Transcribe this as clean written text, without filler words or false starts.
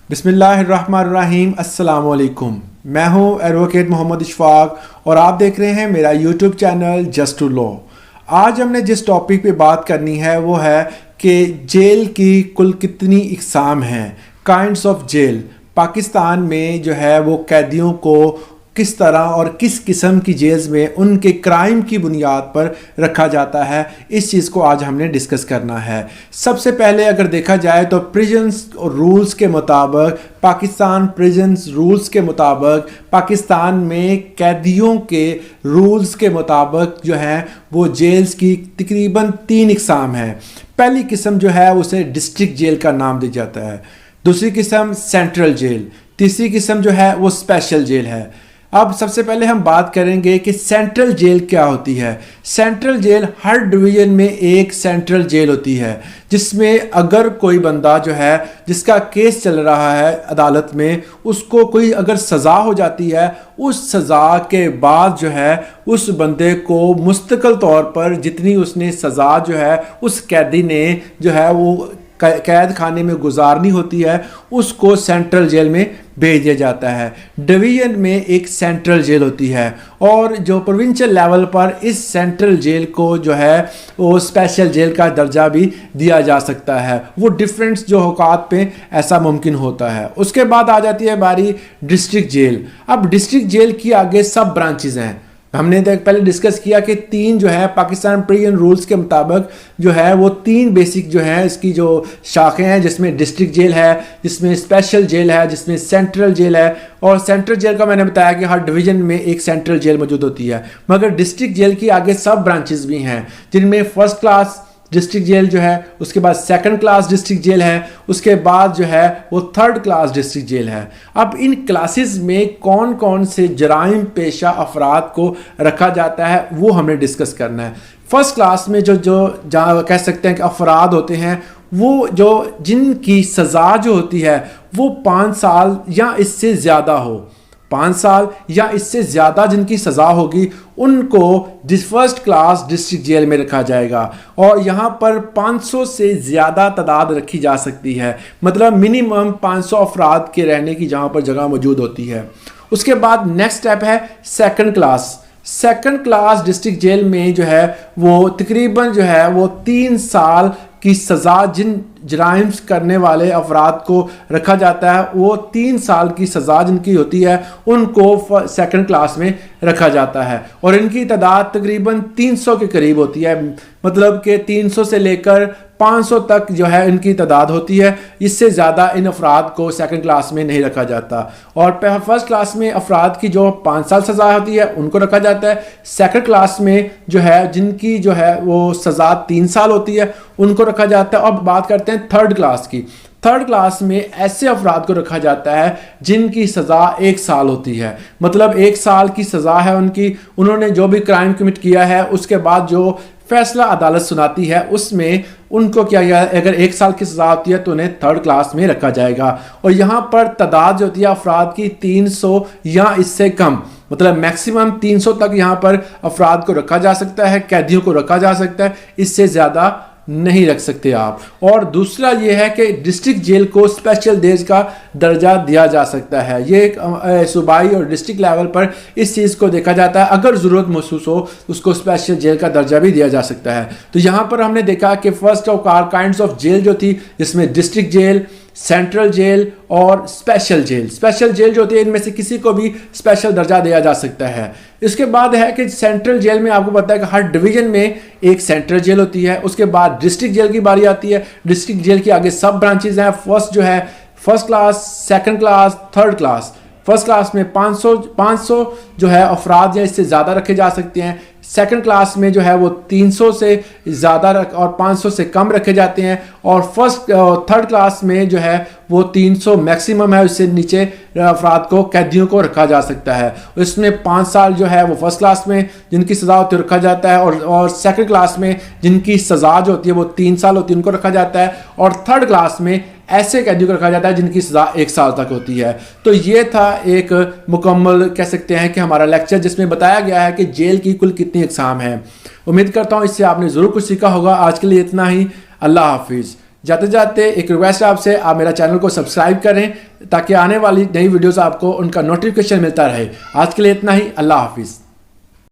बिस्मिल्लाहिर्रहमानिर्रहीम। अस्सलाम वालेकुम। मैं हूं एडवोकेट मोहम्मद इशफाक और आप देख रहे हैं मेरा YouTube channel just to law. आज हमने जिस टॉपिक पे बात करनी है वो है कि जेल की कुल कितनी इकसाम हैं, काइंड्स ऑफ जेल। पाकिस्तान में जो है वो कैदियों को किस तरह और किस किस्म की जेल्स में उनके क्राइम की बुनियाद पर रखा जाता है, इस चीज़ को आज हमने डिस्कस करना है। सबसे पहले अगर देखा जाए तो प्रिजन्स रूल्स के मुताबिक, पाकिस्तान प्रिजन्स रूल्स के मुताबिक, पाकिस्तान में कैदियों के रूल्स के मुताबिक जो है वो जेल्स की तकरीबन 3 इकसाम हैं। पहली किस्म जो है उसे डिस्ट्रिक्ट जेल का नाम दिया जाता है, दूसरी किस्म सेंट्रल जेल, तीसरी किस्म जो है वो स्पेशल जेल है। अब सबसे पहले हम बात करेंगे कि सेंट्रल जेल क्या होती है। सेंट्रल जेल हर डिवीज़न में एक सेंट्रल जेल होती है, जिसमें अगर कोई बंदा जो है जिसका केस चल रहा है अदालत में, उसको कोई अगर सज़ा हो जाती है, उस सज़ा के बाद जो है उस बंदे को मुस्तकिल तौर पर जितनी उसने सज़ा जो है उस कैदी ने जो है वो कैद खाने में गुजारनी होती है, उसको सेंट्रल जेल में भेज दिया जाता है। डिवीज़न में एक सेंट्रल जेल होती है और जो प्रोविंशियल लेवल पर इस सेंट्रल जेल को जो है वो स्पेशल जेल का दर्जा भी दिया जा सकता है। वो डिफरेंट जो औकात पे ऐसा मुमकिन होता है। उसके बाद आ जाती है बारी डिस्ट्रिक्ट जेल। अब डिस्ट्रिक्ट जेल की आगे सब ब्रांचेस हैं। हमने पहले डिस्कस किया कि 3 जो है पाकिस्तान प्रिजन रूल्स के मुताबिक जो है वो 3 बेसिक जो है इसकी जो शाखें हैं, जिसमें डिस्ट्रिक्ट जेल है, जिसमें स्पेशल जेल है, जिसमें सेंट्रल जेल है। और सेंट्रल जेल का मैंने बताया कि हर डिवीज़न में एक सेंट्रल जेल मौजूद होती है, मगर डिस्ट्रिक्ट जेल की आगे सब ब्रांचेस भी हैं, जिनमें फर्स्ट क्लास डिस्ट्रिक्ट जेल जो है, उसके बाद सेकंड क्लास डिस्ट्रिक्ट जेल है, उसके बाद जो है वो थर्ड क्लास डिस्ट्रिक्ट जेल है। अब इन क्लासेस में कौन कौन से जराइम पेशा अफराद को रखा जाता है वो हमने डिस्कस करना है। फर्स्ट क्लास में जो जहाँ कह सकते हैं कि अफराद होते हैं, वो जो जिनकी सज़ा जो होती है वो 5 साल या इससे ज़्यादा हो, 5 साल या इससे ज़्यादा जिनकी सज़ा होगी, उनको फर्स्ट क्लास डिस्ट्रिक्ट जेल में रखा जाएगा। और यहाँ पर 500 से ज़्यादा तादाद रखी जा सकती है, मतलब मिनिमम 500 अफराद के रहने की जहाँ पर जगह मौजूद होती है। उसके बाद नेक्स्ट स्टेप है second class. Second class district jail में जो है वो तकरीबन जो है वो 3 साल की सज़ा जिन जराइम करने वाले अफराद को रखा जाता है, वो 3 साल की सज़ा जिनकी होती है उनको सेकंड क्लास में रखा जाता है। और इनकी तादाद तकरीबन 300 के करीब होती है, मतलब कि 300 से लेकर 500 तक जो है इनकी तादाद होती है। इससे ज़्यादा इन अफराद को सेकंड क्लास में नहीं रखा जाता। और फर्स्ट क्लास में अफराद की जो 5 साल सज़ा होती है उनको रखा जाता है। सेकंड क्लास में जो है जिनकी जो है वो सज़ा 3 साल होती है उनको रखा जाता है। अब बात करते हैं थर्ड क्लास की। थर्ड क्लास में ऐसे अफराद को रखा जाता है जिनकी सज़ा 1 साल होती है, मतलब 1 साल की सज़ा है उनकी, उन्होंने जो भी क्राइम कमिट किया है उसके बाद जो फैसला अदालत सुनाती है उसमें उनको क्या गया, अगर 1 साल की सज़ा होती है तो उन्हें थर्ड क्लास में रखा जाएगा। और यहाँ पर तादाद जो होती है अफराद की 300 या इससे कम, मतलब मैक्सिमम 300 तक यहाँ पर अफराद को रखा जा सकता है, कैदियों को रखा जा सकता है, इससे ज़्यादा नहीं रख सकते आप। और दूसरा ये है कि डिस्ट्रिक्ट जेल को स्पेशल जेल का दर्जा दिया जा सकता है। ये एक सूबाई और डिस्ट्रिक्ट लेवल पर इस चीज़ को देखा जाता है, अगर ज़रूरत महसूस हो उसको स्पेशल जेल का दर्जा भी दिया जा सकता है। तो यहाँ पर हमने देखा कि first of kinds of jail जो थी, जिसमें डिस्ट्रिक्ट जेल, सेंट्रल जेल और स्पेशल जेल। स्पेशल जेल जो होती है इनमें से किसी को भी स्पेशल दर्जा दिया जा सकता है। इसके बाद है कि सेंट्रल जेल में आपको पता है कि हर डिवीज़न में एक सेंट्रल जेल होती है। उसके बाद डिस्ट्रिक्ट जेल की बारी आती है। डिस्ट्रिक्ट जेल के आगे सब ब्रांचेज हैं। फर्स्ट जो है first class, second class, third class. First class में 500 जो है अफराद या इससे ज़्यादा रखे जा सकते हैं। सेकंड क्लास में जो है वो 300 से ज़्यादा और 500 से कम रखे जाते हैं। और थर्ड क्लास में जो है वो 300 मैक्सिमम है, उससे नीचे अफराद को, कैदियों को रखा जा सकता है। इसमें 5 साल जो है वो फर्स्ट क्लास में जिनकी सज़ा होती है रखा जाता है। और सेकंड क्लास में जिनकी सज़ा जो होती है वो 3 साल होती है उनको रखा जाता है। और थर्ड क्लास में ऐसे कैदियों को रखा जाता है जिनकी सज़ा 1 साल तक होती है। तो ये था एक मुकम्मल कह सकते हैं कि हमारा लेक्चर, जिसमें बताया गया है कि जेल की कुल कितनी अक़साम हैं। उम्मीद करता हूँ इससे आपने ज़रूर कुछ सीखा होगा। आज के लिए इतना ही। अल्लाह हाफिज़। جاتے جاتے ایک ریکویسٹ آپ سے، آپ میرا چینل کو سبسکرائب کریں تاکہ آنے والی نئی ویڈیوز آپ کو ان کا نوٹیفیکیشن ملتا رہے۔ آج کے لیے اتنا ہی، اللہ حافظ۔